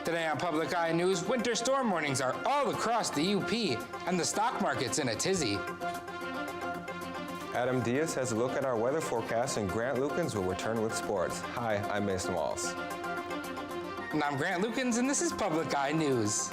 Today on Public Eye News, winter storm warnings are all across the UP, and the stock market's in a tizzy. Adam Diaz has a look at our weather forecast, and Grant Lukens will return with sports. Hi, I'm Mason Walls. And I'm Grant Lukens, and this is Public Eye News.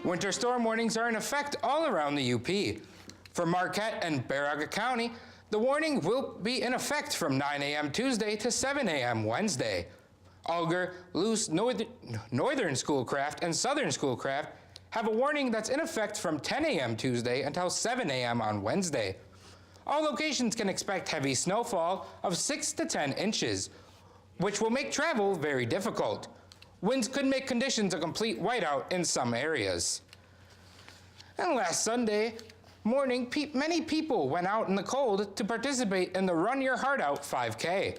Winter storm warnings are in effect all around the UP. For Marquette and Baraga County, the warning will be in effect from 9 a.m. Tuesday to 7 a.m. Wednesday. Alger, Luce, Northern Schoolcraft, and Southern Schoolcraft have a warning that's in effect from 10 a.m. Tuesday until 7 a.m. on Wednesday. All locations can expect heavy snowfall of 6 to 10 inches, which will make travel very difficult. Winds could make conditions a complete whiteout in some areas. And last Sunday morning, many people went out in the cold to participate in the Run Your Heart Out 5K.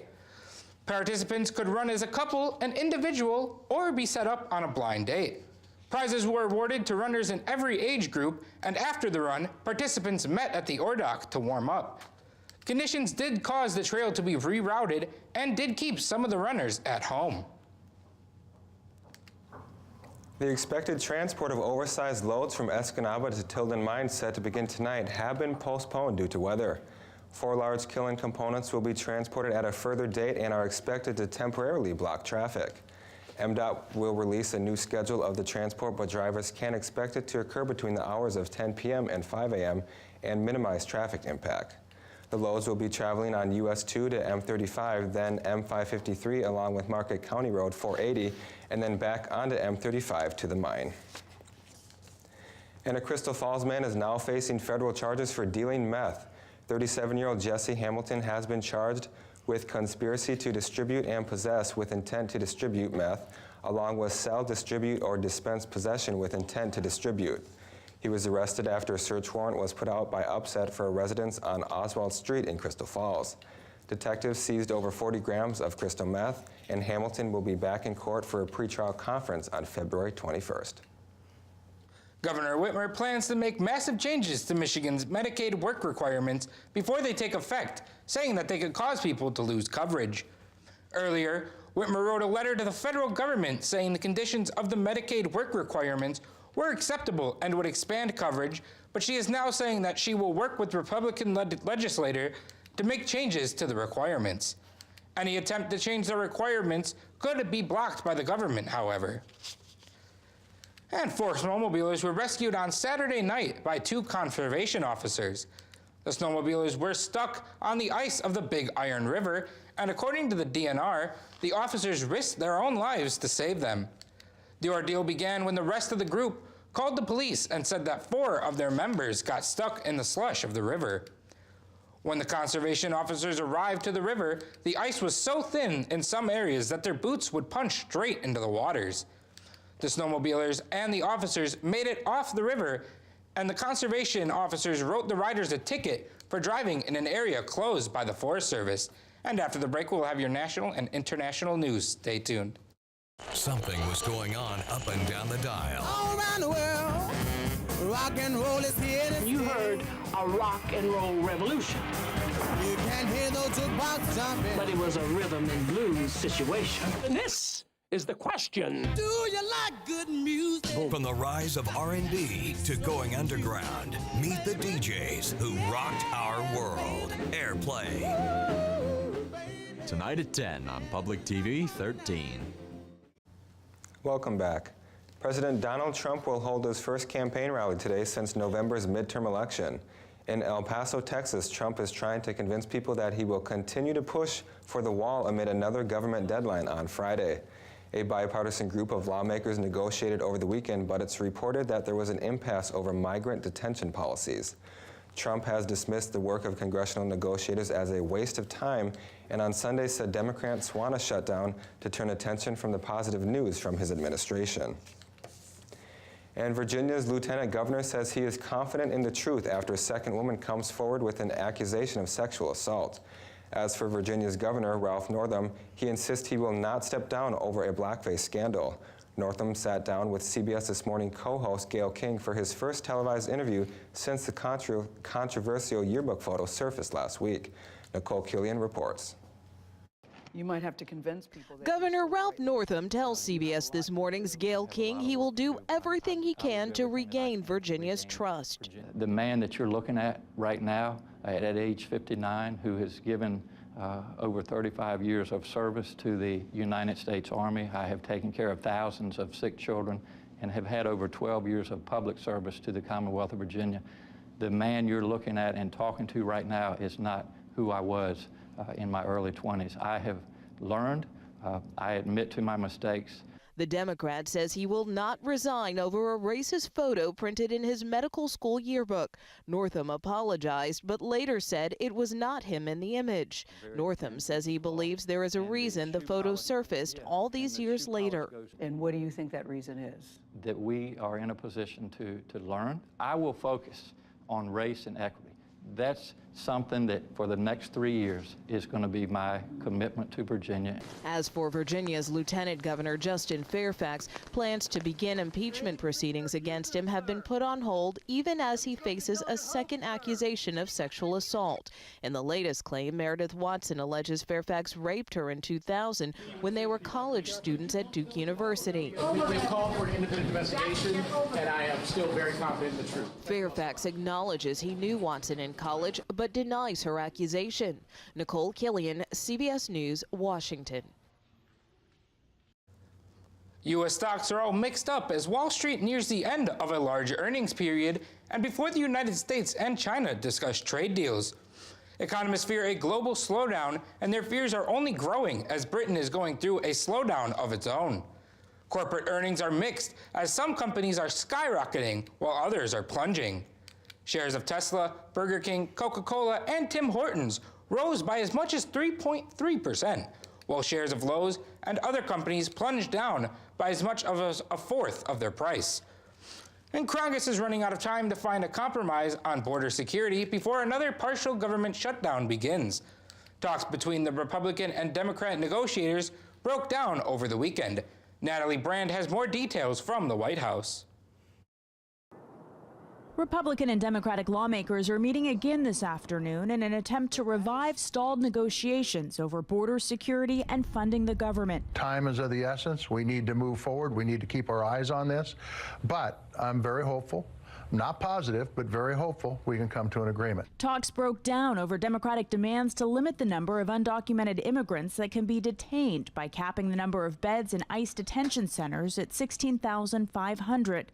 Participants could run as a couple, an individual, or be set up on a blind date. Prizes were awarded to runners in every age group, and after the run, participants met at the Ordock to warm up. Conditions did cause the trail to be rerouted and did keep some of the runners at home. The expected transport of oversized loads from Escanaba to Tilden Mine set to begin tonight have been postponed due to weather. 4 large kiln components will be transported at a further date and are expected to temporarily block traffic. MDOT will release a new schedule of the transport, but drivers can expect it to occur between the hours of 10 p.m. and 5 a.m. and minimize traffic impact. The loads will be traveling on US 2 to M35, then M553 along with Marquette County Road 480, and then back onto M35 to the mine. And a Crystal Falls man is now facing federal charges for dealing meth. 37-year-old Jesse Hamilton has been charged with conspiracy to distribute and possess with intent to distribute meth, along with sell, distribute, or dispense possession with intent to distribute. He was arrested after a search warrant was put out by Upset for a residence on Oswald Street in Crystal Falls. Detectives seized over 40 grams of crystal meth, and Hamilton will be back in court for a pretrial conference on February 21st. Governor Whitmer plans to make massive changes to Michigan's Medicaid work requirements before they take effect, saying that they could cause people to lose coverage. Earlier, Whitmer wrote a letter to the federal government saying the conditions of the Medicaid work requirements were acceptable and would expand coverage, but she is now saying that she will work with Republican legislators to make changes to the requirements. Any attempt to change the requirements could be blocked by the government, however. And 4 snowmobilers were rescued on Saturday night by 2 conservation officers. The snowmobilers were stuck on the ice of the Big Iron River, and according to the DNR, the officers risked their own lives to save them. The ordeal began when the rest of the group called the police and said that 4 of their members got stuck in the slush of the river. When the conservation officers arrived to the river, the ice was so thin in some areas that their boots would punch straight into the waters. The snowmobilers and the officers made it off the river, and the conservation officers wrote the riders a ticket for driving in an area closed by the Forest Service. And after the break, we'll have your national and international news. Stay tuned. Something was going on up and down the dial. All around the world, rock and roll is here to stay. You heard a rock and roll revolution. You can hear those jukebox jumping. But it was a rhythm and blues situation. And this is the question. Do you like good music? From the rise of R&B to going underground, meet the DJs who rocked our world. Airplay. Tonight at 10 on Public TV 13. Welcome back. President Donald Trump will hold his first campaign rally today since November's midterm election. In El Paso, Texas, Trump is trying to convince people that he will continue to push for the wall amid another government deadline on Friday. A bipartisan group of lawmakers negotiated over the weekend, but it's reported that there was an impasse over migrant detention policies. Trump has dismissed the work of congressional negotiators as a waste of time, and on Sunday said Democrats want a shutdown to turn attention from the positive news from his administration. And Virginia's lieutenant governor says he is confident in the truth after a second woman comes forward with an accusation of sexual assault. As for Virginia's governor, Ralph Northam, he insists he will not step down over a blackface scandal. Northam sat down with CBS This Morning co-host Gayle King for his first televised interview since the controversial yearbook photo surfaced last week. Nicole Killian reports. You might have to convince people that Governor Ralph Northam tells CBS This Morning's Gayle King he will do everything he can to regain Virginia's trust. The man that you're looking at right now at age 59, who has given over 35 years of service to the United States Army. I have taken care of thousands of sick children and have had over 12 years of public service to the Commonwealth of Virginia. The man you're looking at and talking to right now is not who I was in my early 20s. I have learned, I admit to my mistakes. The Democrat says he will not resign over a racist photo printed in his medical school yearbook. Northam apologized, but later said it was not him in the image. Northam says he believes there is a reason the photo surfaced all these years later. And what do you think that reason is? That we are in a position to learn. I will focus on race and equity. That's something that for the next 3 years is going to be my commitment to Virginia. As for Virginia's Lieutenant Governor Justin Fairfax, plans to begin impeachment proceedings against him have been put on hold even as he faces a second accusation of sexual assault. In the latest claim, Meredith Watson alleges Fairfax raped her in 2000 when they were college students at Duke University. We've called for an independent investigation, and I am still very confident in the truth. Fairfax acknowledges he knew Watson in college, but denies her accusation. Nicole Killian, CBS News, Washington. U.S. stocks are all mixed up as Wall Street nears the end of a large earnings period and before the United States and China discuss trade deals. Economists fear a global slowdown, and their fears are only growing as Britain is going through a slowdown of its own. Corporate earnings are mixed as some companies are skyrocketing while others are plunging. Shares of Tesla, Burger King, Coca-Cola, and Tim Hortons rose by as much as 3.3%, while shares of Lowe's and other companies plunged down by as much as a fourth of their price. And Congress is running out of time to find a compromise on border security before another partial government shutdown begins. Talks between the Republican and Democrat negotiators broke down over the weekend. Natalie Brand has more details from the White House. Republican and Democratic lawmakers are meeting again this afternoon in an attempt to revive stalled negotiations over border security and funding the government. Time is of the essence. We need to move forward. We need to keep our eyes on this. But I'm very hopeful, not positive, but very hopeful we can come to an agreement. Talks broke down over Democratic demands to limit the number of undocumented immigrants that can be detained by capping the number of beds in ICE detention centers at 16,500.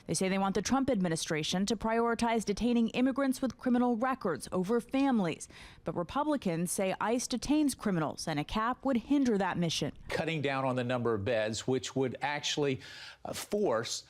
They say they want the Trump administration to prioritize detaining immigrants with criminal records over families. But Republicans say ICE detains criminals, and a cap would hinder that mission. Cutting down on the number of beds, which would actually force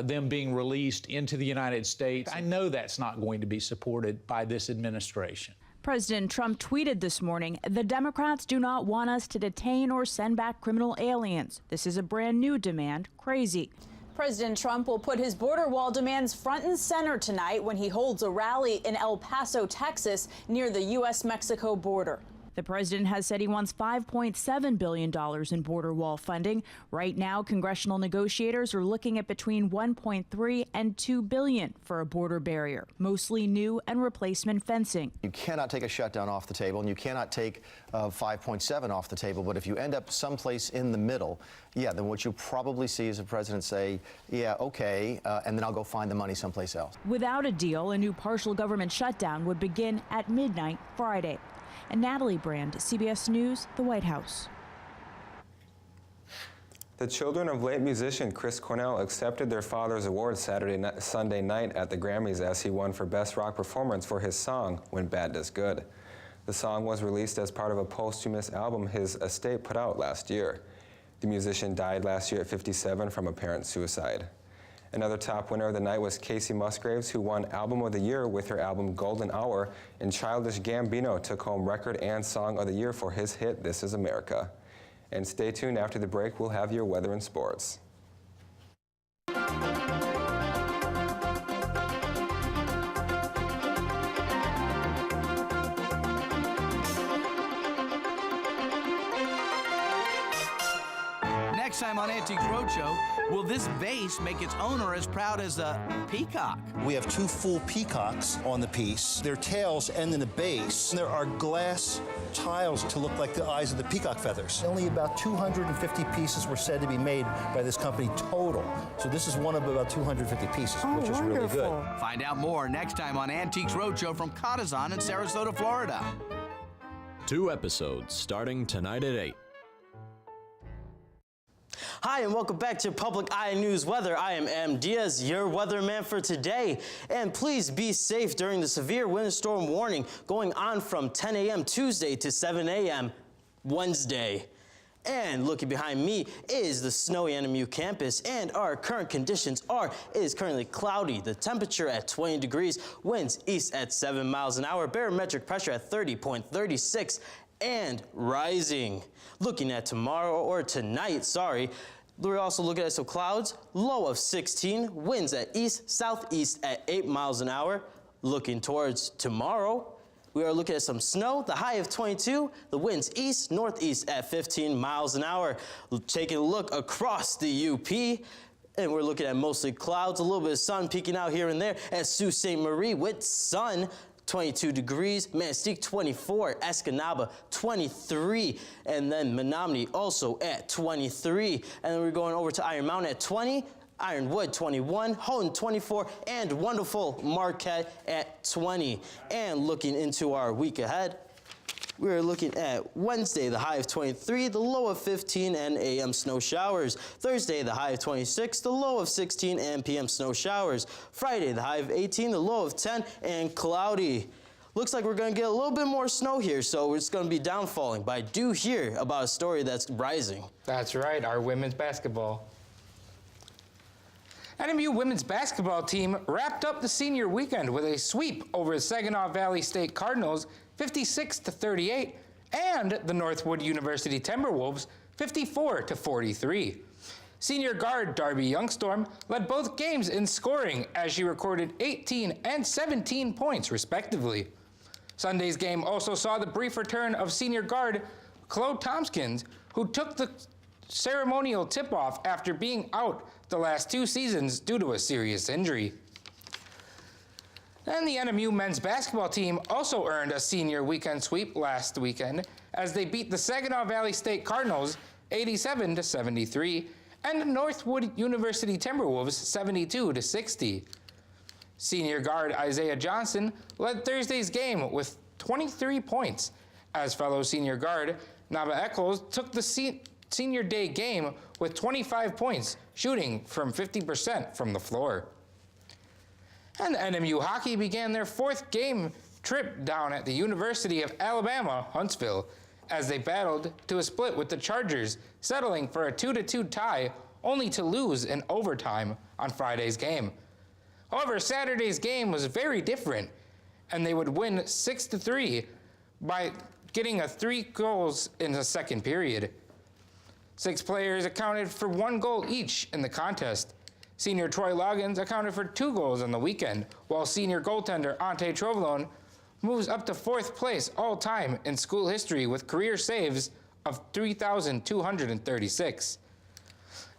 them being released into the United States. I know that's not going to be supported by this administration. President Trump tweeted this morning, "The Democrats do not want us to detain or send back criminal aliens. This is a brand new demand. Crazy." President Trump will put his border wall demands front and center tonight when he holds a rally in El Paso, Texas, near the U.S.-Mexico border. The president has said he wants $5.7 billion in border wall funding. Right now, congressional negotiators are looking at between $1.3 and $2 billion for a border barrier, mostly new and replacement fencing. You cannot take a shutdown off the table, and you cannot take 5.7 off the table. But if you end up someplace in the middle, yeah, then what you probably see is the president say, yeah, okay, and then I'll go find the money someplace else. Without a deal, a new partial government shutdown would begin at midnight Friday. And Natalie Brand, CBS News, the White House. The children of late musician Chris Cornell accepted their father's award Sunday night at the Grammys as he won for Best Rock Performance for his song, When Bad Does Good. The song was released as part of a posthumous album his estate put out last year. The musician died last year at 57 from apparent suicide. Another top winner of the night was Casey Musgraves, who won Album of the Year with her album Golden Hour, and Childish Gambino took home Record and Song of the Year for his hit This Is America. And stay tuned, after the break, we'll have your weather and sports. Next time on Antiques Roadshow, will this vase make its owner as proud as a peacock? We have 2 full peacocks on the piece. Their tails end in the base. There are glass tiles to look like the eyes of the peacock feathers. Only about 250 pieces were said to be made by this company total. So this is one of about 250 pieces, which is really good. Find out more next time on Antiques Roadshow from Cottazon in Sarasota, Florida. 2 episodes starting tonight at 8. Hi, and welcome back to Public Eye News Weather. I am M. Diaz, your weatherman for today. And please be safe during the severe windstorm warning going on from 10 a.m. Tuesday to 7 a.m. Wednesday. And looking behind me is the snowy NMU campus, and our current conditions is currently cloudy. The temperature at 20 degrees, winds east at 7 miles an hour, barometric pressure at 30.36, and rising. Looking at tomorrow, or tonight, sorry, we're also looking at some clouds, low of 16, winds at east-southeast at 8 miles an hour. Looking towards tomorrow, we are looking at some snow, the high of 22, the winds east-northeast at 15 miles an hour. Taking a look across the UP, and we're looking at mostly clouds, a little bit of sun peeking out here and there at Sault Ste. Marie with sun. 22 degrees, Manistee 24, Escanaba 23, and then Menominee also at 23. And then we're going over to Iron Mountain at 20, Ironwood 21, Houghton 24, and wonderful Marquette at 20. And looking into our week ahead, we're looking at Wednesday, the high of 23, the low of 15, and AM snow showers. Thursday, the high of 26, the low of 16, and PM snow showers. Friday, the high of 18, the low of 10, and cloudy. Looks like we're going to get a little bit more snow here, so it's going to be downfalling. But I do hear about a story that's rising. That's right, our women's basketball. NMU women's basketball team wrapped up the senior weekend with a sweep over the Saginaw Valley State Cardinals 56-38, and the Northwood University Timberwolves 54-43. Senior guard Darby Youngstorm led both games in scoring as she recorded 18 and 17 points respectively. Sunday's game also saw the brief return of senior guard Chloe Tompkins, who took the ceremonial tip-off after being out the last 2 seasons due to a serious injury. And the NMU men's basketball team also earned a senior weekend sweep last weekend as they beat the Saginaw Valley State Cardinals 87-73 and Northwood University Timberwolves 72-60. Senior guard Isaiah Johnson led Thursday's game with 23 points as fellow senior guard Nava Eccles took the senior day game with 25 points, shooting from 50% from the floor. And NMU hockey began their 4th game trip down at the University of Alabama, Huntsville, as they battled to a split with the Chargers, settling for a 2-2 tie, only to lose in overtime on Friday's game. However, Saturday's game was very different, and they would win 6-3 by getting 3 goals in the second period. 6 players accounted for 1 goal each in the contest. Senior Troy Loggins accounted for 2 goals on the weekend, while senior goaltender Ante Trovelone moves up to 4th place all-time in school history with career saves of 3,236.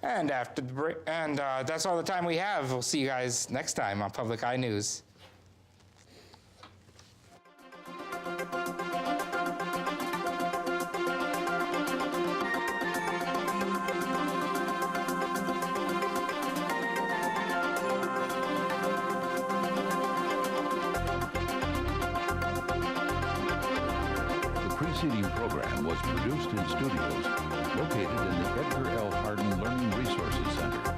And after the break, that's all the time we have. We'll see you guys next time on Public Eye News. The preceding program was produced in studios located in the Edgar L. Hardin Learning Resources Center.